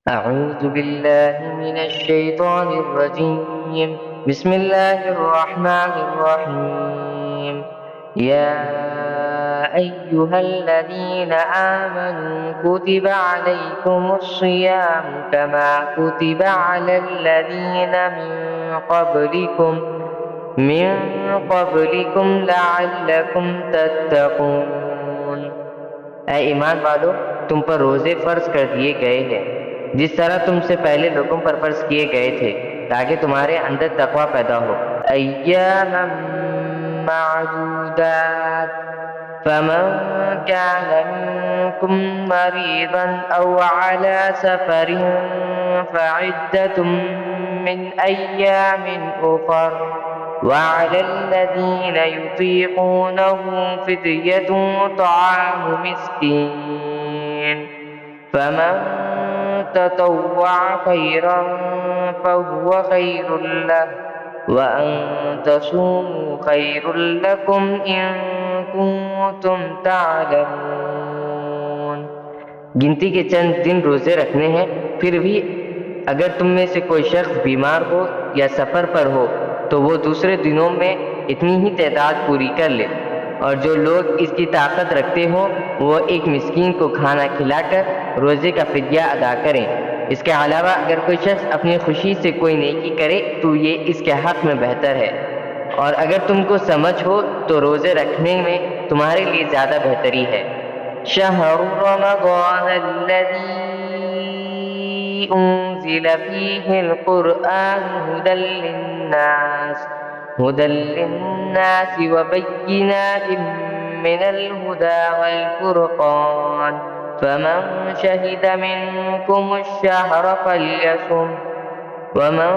أعوذ بالله من الشيطان الرجيم بسم الله الرحمن الرحيم يا أيها الذين آمنوا كتب عليكم الصيام كما كتب على الذين من قبلكم لعلكم تتقون۔ اے ایمان والو، تم پر روزے فرض کر دیے گئے ہیں جس طرح تم سے پہلے لوگوں پر فرض کیے گئے تھے تاکہ تمہارے اندر تقوی پیدا ہو۔ ایاما معدودات فمن كان منكم مريضا أو على سفر فعدة من أيام أخر وعلى الذين يطيقونه فدية طعام مسكين فمن تطوع خيرا فهو خير له وأن تصوموا خير لكم إن كنتم تعلمون۔ گنتی کے چند دن روزے رکھنے ہیں، پھر بھی اگر تم میں سے کوئی شخص بیمار ہو یا سفر پر ہو تو وہ دوسرے دنوں میں اتنی ہی تعداد پوری کر لے، اور جو لوگ اس کی طاقت رکھتے ہوں وہ ایک مسکین کو کھانا کھلا کر روزے کا فدیہ ادا کریں۔ اس کے علاوہ اگر کوئی شخص اپنی خوشی سے کوئی نیکی کرے تو یہ اس کے حق میں بہتر ہے، اور اگر تم کو سمجھ ہو تو روزے رکھنے میں تمہارے لیے زیادہ بہتری ہے۔ شہر رمضان الذی انزل فیہ القرآن هدى للناس وبينات من الهدى والفرقان فمن شهد منكم الشهر فليصم ومن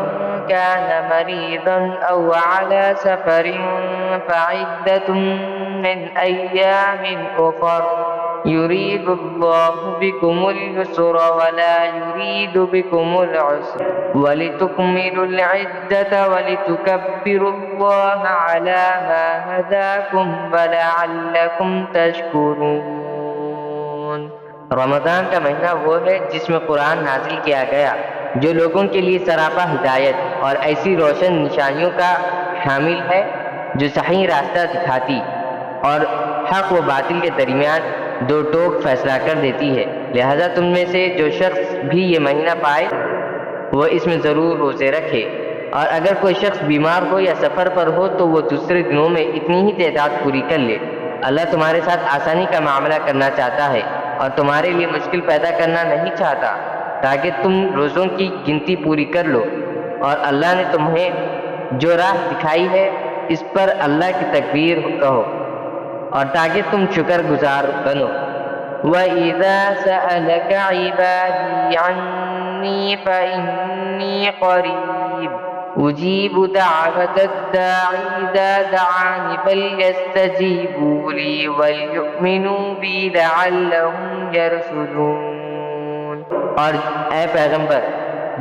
كان مريضا أو على سفر فعدة من أيام أخر يريد الله بكم اليسر ولا يريد بكم العسر ولتكملوا العدة ولتكبروا الله على ما هداكم ولعلكم تشكرون۔ رمضان کا مہینہ وہ ہے جس میں قرآن نازل کیا گیا جو لوگوں کے لیے سراپا ہدایت اور ایسی روشن نشانیوں کا حامل ہے جو صحیح راستہ دکھاتی اور حق و باطل کے درمیان دو ٹوک فیصلہ کر دیتی ہے۔ لہذا تم میں سے جو شخص بھی یہ مہینہ پائے وہ اس میں ضرور روزے رکھے، اور اگر کوئی شخص بیمار ہو یا سفر پر ہو تو وہ دوسرے دنوں میں اتنی ہی تعداد پوری کر لے۔ اللہ تمہارے ساتھ آسانی کا معاملہ کرنا چاہتا ہے اور تمہارے لیے مشکل پیدا کرنا نہیں چاہتا، تاکہ تم روزوں کی گنتی پوری کر لو، اور اللہ نے تمہیں جو راہ دکھائی ہے اس پر اللہ کی تکبیر کہو، اور تاکہ تم شکر گزار بنو۔ وَإِذَا سَأَلَكَ عِبَادِي عَنِّي فَإِنِّي قَرِيبٌ أُجِيبُ دَعْوَةَ الدَّاعِ إِذَا دَعَانِ فَلْيَسْتَجِيبُوا لِي وَلْيُؤْمِنُوا بِي لَعَلَّهُمْ يَرْشُدُونَ۔ اور اے پیغمبر،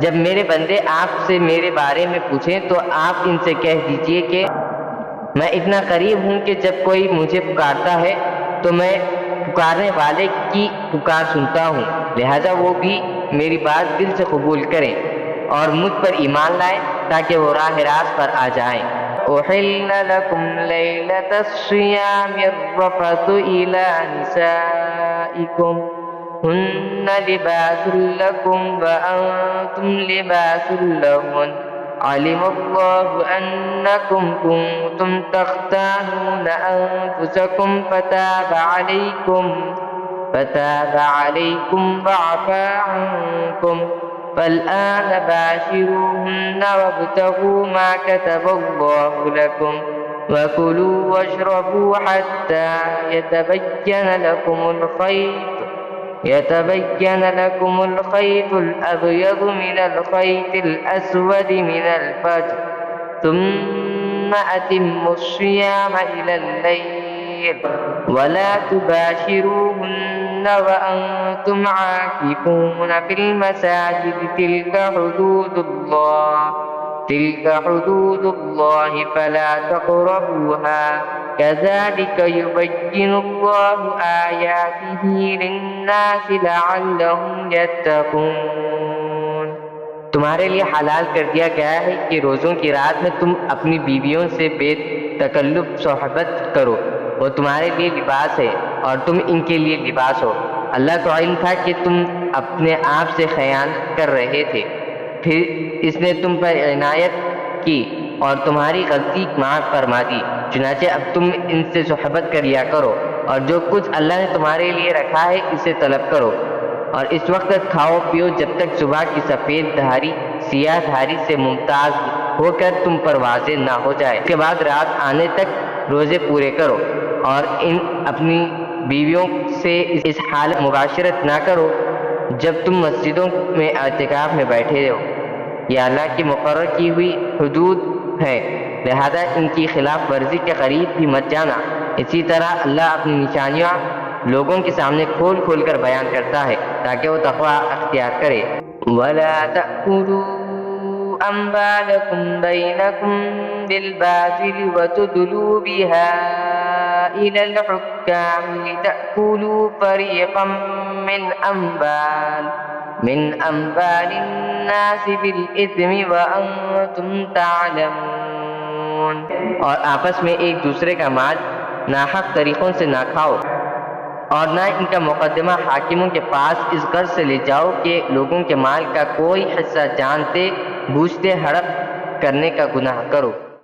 جب میرے بندے آپ سے میرے بارے میں پوچھیں تو آپ ان سے کہہ دیجئے کہ میں اتنا قریب ہوں کہ جب کوئی مجھے پکارتا ہے تو میں پکارنے والے کی پکار سنتا ہوں، لہذا وہ بھی میری بات دل سے قبول کریں اور مجھ پر ایمان لائیں تاکہ وہ راہ راست پر آ جائیں۔ أحل لكم ليلة الصيام الرفث إلى نسائكم هن لباس لكم وأنتم لباس لهن علم الله أنكم كنتم تختانون أنفسكم فتاب عليكم وعفى عنكم فالآن باشروهن وابتغوا ما كتب الله لكم وكلوا واشربوا حتى يتبين لكم الخيط الأبيض من الخيط الأسود من الفجر ثم أتموا الصيام إلى الليل ولا تباشروهن وأنتم عاكفون في المساجد تلك حدود الله تلك حدود الله فلا تقربوها كذلك يبين الله آياته للناس لعلهم يتقون۔ تمہارے لیے حلال کر دیا گیا ہے کہ روزوں کی رات میں تم اپنی بیویوں سے بے تکلف صحبت کرو، وہ تمہارے لیے لباس ہے اور تم ان کے لیے لباس ہو۔ اللہ کو علم تھا کہ تم اپنے آپ سے خیانت کر رہے تھے، پھر اس نے تم پر عنایت کی اور تمہاری غلطی معاف فرما دی، چنانچہ اب تم ان سے صحبت کر لیا کرو، اور جو کچھ اللہ نے تمہارے لیے رکھا ہے اسے طلب کرو، اور اس وقت تک کھاؤ پیو جب تک صبح کی سفید دھاری سیاہ دھاری سے ممتاز ہو کر تم پر واضح نہ ہو جائے۔ اس کے بعد رات آنے تک روزے پورے کرو، اور اپنی بیویوں سے اس حالت مباشرت نہ کرو جب تم مسجدوں میں اعتکاف میں بیٹھے ہو۔ یہ اللہ کی مقرر کی ہوئی حدود ہے، لہذا ان کی خلاف ورزی کے قریب بھی مت جانا۔ اسی طرح اللہ اپنی نشانیاں لوگوں کے سامنے کھول کھول کر بیان کرتا ہے تاکہ وہ تقوی اختیار کرے۔ وَلَا تَأْكُلُوا أَمْوَالَكُمْ بَيْنَكُمْ بِالْبَاطِلِ وَتُدْلُوا بِهَا إِلَى الْحُكَّامِ لِتَأْكُلُوا فَرِيقًا من أموال الناس بالإثم وأنتم تعلمون۔ اور آپس میں ایک دوسرے کا مال ناحق طریقوں سے نہ کھاؤ، اور نہ ان کا مقدمہ حاکموں کے پاس اس غرض سے لے جاؤ کہ لوگوں کے مال کا کوئی حصہ جانتے بوجھتے ہڑپ کرنے کا گناہ کرو۔